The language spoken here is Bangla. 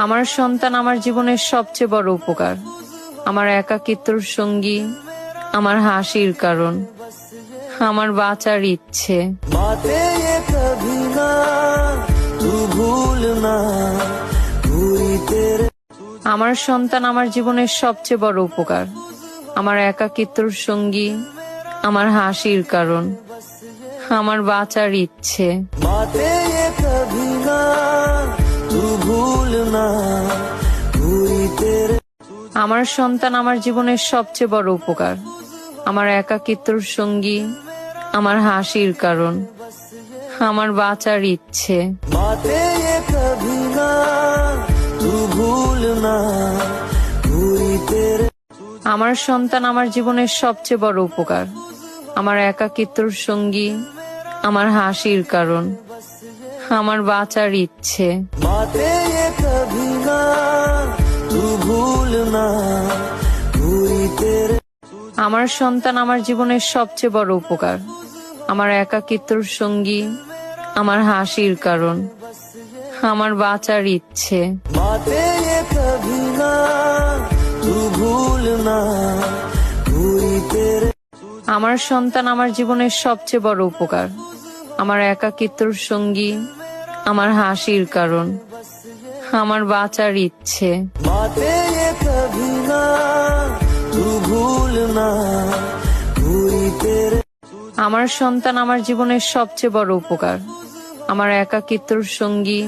আমার সন্তান আমার জীবনের সবচেয়ে বড় উপকার। আমার একাকিত্বর সঙ্গী, আমার হাসির কারণ, আমার বাঁচার ইচ্ছে। बातें ये कभी ना तू भूलना पूरी तेरे। আমার সন্তান আমার জীবনের সবচেয়ে বড় উপকার। আমার একাকিত্বর সঙ্গী, আমার হাসির কারণ, আমার বাঁচার ইচ্ছে। बातें ये कभी ना तू भूलना पूरी तेरे। আমার সন্তান আমার জীবনের সবচেয়ে বড় উপকার। আমার একাকিত্বর সঙ্গী, আমার হাসির কারণ, আমার বাঁচার ইচ্ছে। बातें ये कभी ना तू भूलना पूरी तेरे। আমার সন্তান আমার জীবনের সবচেয়ে বড় উপকার। আমার একাকিত্বর সঙ্গী, আমার হাসির কারণ, আমার বাঁচার ইচ্ছে। बातें ये कभी ना तू भूलना पूरी तेरे। আমার সন্তান আমার জীবনের সবচেয়ে বড় উপকার। আমার একাকিত্বর সঙ্গী, আমার হাসির কারণ, আমার বাঁচার ইচ্ছে। बातें ये कभी ना तू भूलना पूरी तेरे। আমার সন্তান আমার জীবনের সবচেয়ে বড় উপকার। আমার একাকিত্বর সঙ্গী, আমার হাসির কারণ, আমার বাঁচার ইচ্ছে। बातें ये कभी ना तू भूलना पूरी तेरे। আমার সন্তান আমার জীবনের সবচেয়ে বড় উপকার। আমার একাকিত্বর সঙ্গী,